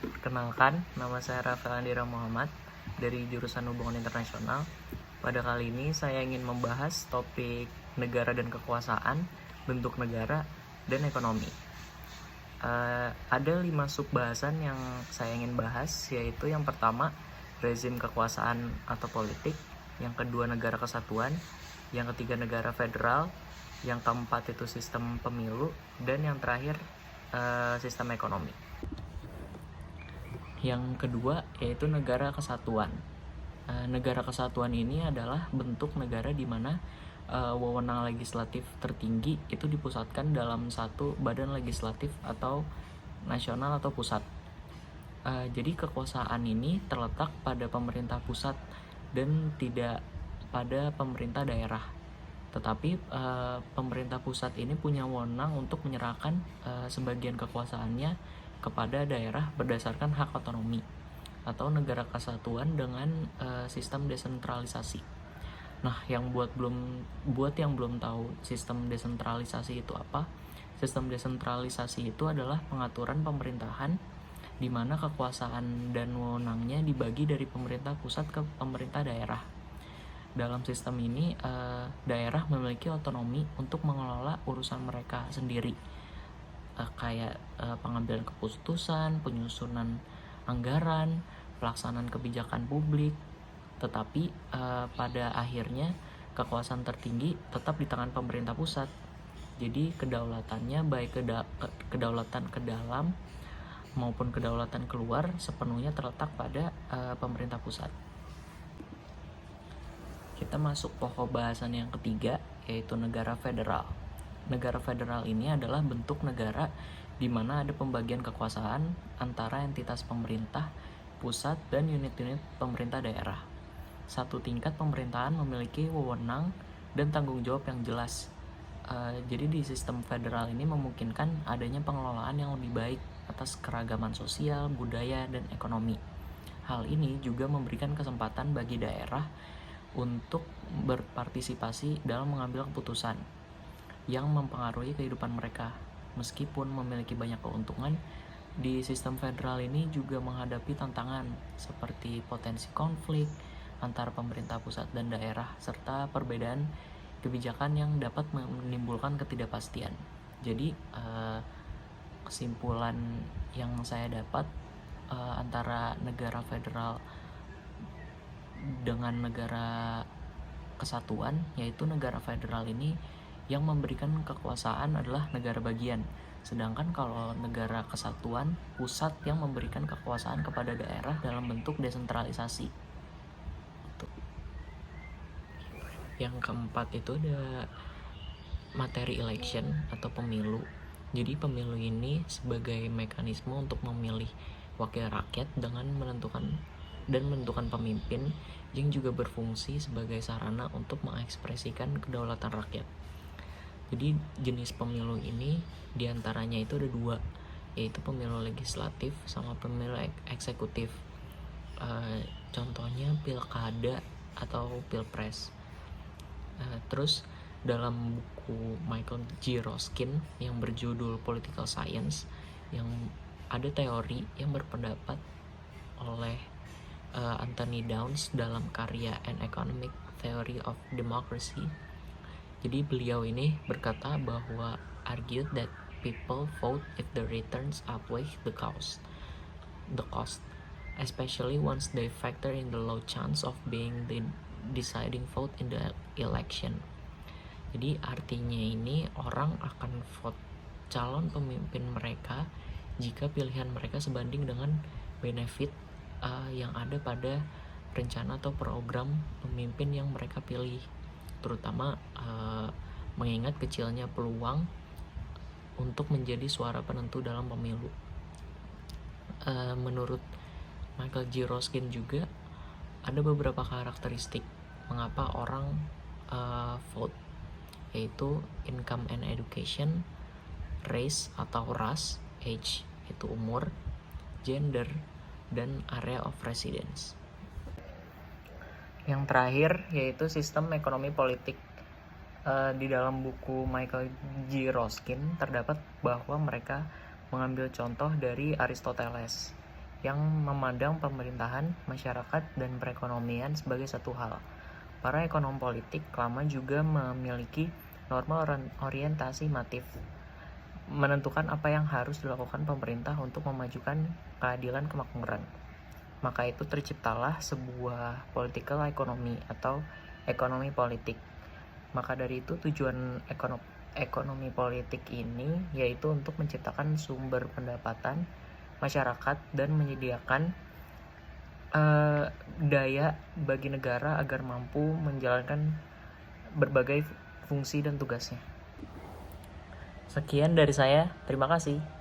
Perkenalkan, nama saya Rafael Andira Muhammad dari jurusan Hubungan Internasional. Pada kali ini saya ingin membahas topik negara dan kekuasaan, bentuk negara, dan ekonomi. Ada 5 subbahasan yang saya ingin bahas, yaitu yang pertama, rezim kekuasaan atau politik, yang kedua negara kesatuan, yang ketiga negara federal, yang keempat itu sistem pemilu, dan yang terakhir sistem ekonomi. Yang kedua yaitu negara kesatuan. Negara kesatuan ini adalah bentuk negara di mana wewenang legislatif tertinggi itu dipusatkan dalam satu badan legislatif atau nasional atau pusat. Jadi kekuasaan ini terletak pada pemerintah pusat dan tidak pada pemerintah daerah. Tetapi pemerintah pusat ini punya wewenang untuk menyerahkan sebagian kekuasaannya kepada daerah berdasarkan hak otonomi atau negara kesatuan dengan sistem desentralisasi. Nah, buat yang belum tahu sistem desentralisasi itu apa? Sistem desentralisasi itu adalah pengaturan pemerintahan di mana kekuasaan dan wewenangnya dibagi dari pemerintah pusat ke pemerintah daerah. Dalam sistem ini, daerah memiliki otonomi untuk mengelola urusan mereka sendiri, kayak pengambilan keputusan, penyusunan anggaran, pelaksanaan kebijakan publik. Tetapi pada akhirnya kekuasaan tertinggi tetap di tangan pemerintah pusat. Jadi kedaulatannya baik kedaulatan ke dalam maupun kedaulatan keluar sepenuhnya terletak pada pemerintah pusat. Kita masuk pokok bahasan yang ketiga, yaitu negara federal. Negara federal ini adalah bentuk negara di mana ada pembagian kekuasaan antara entitas pemerintah pusat dan unit-unit pemerintah daerah. Satu tingkat pemerintahan memiliki wewenang dan tanggung jawab yang jelas. Jadi di sistem federal ini memungkinkan adanya pengelolaan yang lebih baik atas keragaman sosial, budaya, dan ekonomi. Hal ini juga memberikan kesempatan bagi daerah untuk berpartisipasi dalam mengambil keputusan yang mempengaruhi kehidupan mereka. Meskipun memiliki banyak keuntungan, di sistem federal ini juga menghadapi tantangan seperti potensi konflik antara pemerintah pusat dan daerah serta perbedaan kebijakan yang dapat menimbulkan ketidakpastian. Jadi kesimpulan yang saya dapat antara negara federal dengan negara kesatuan, yaitu negara federal ini yang memberikan kekuasaan adalah negara bagian, sedangkan kalau negara kesatuan, pusat yang memberikan kekuasaan kepada daerah dalam bentuk desentralisasi. Yang keempat itu ada materi election atau pemilu. Jadi pemilu ini sebagai mekanisme untuk memilih wakil rakyat dengan menentukan pemimpin yang juga berfungsi sebagai sarana untuk mengekspresikan kedaulatan rakyat. Jadi jenis pemilu ini diantaranya itu ada 2, yaitu pemilu legislatif sama pemilu eksekutif. Contohnya pilkada atau pilpres. Terus dalam buku Michael G. Roskin yang berjudul Political Science, yang ada teori yang berpendapat oleh Anthony Downs dalam karya An Economic Theory of Democracy. Jadi beliau ini berkata bahwa argued that people vote if the returns outweigh the cost, especially once they factor in the low chance of being the deciding vote in the election. Jadi artinya ini orang akan vote calon pemimpin mereka jika pilihan mereka sebanding dengan benefit yang ada pada rencana atau program pemimpin yang mereka pilih, terutama mengingat kecilnya peluang untuk menjadi suara penentu dalam pemilu. Menurut Michael G. Roskin juga ada beberapa karakteristik mengapa orang vote, yaitu income and education, race atau ras, age itu umur, gender, dan area of residence. Yang terakhir yaitu sistem ekonomi politik. Di dalam buku Michael G. Roskin terdapat bahwa mereka mengambil contoh dari Aristoteles yang memandang pemerintahan, masyarakat, dan perekonomian sebagai satu hal. Para ekonom politik lama juga memiliki norma orientasi motif, menentukan apa yang harus dilakukan pemerintah untuk memajukan keadilan kemakmuran. Maka itu terciptalah sebuah political economy atau ekonomi politik. Maka dari itu tujuan ekonomi politik ini yaitu untuk menciptakan sumber pendapatan masyarakat dan menyediakan daya bagi negara agar mampu menjalankan berbagai fungsi dan tugasnya. Sekian dari saya, terima kasih.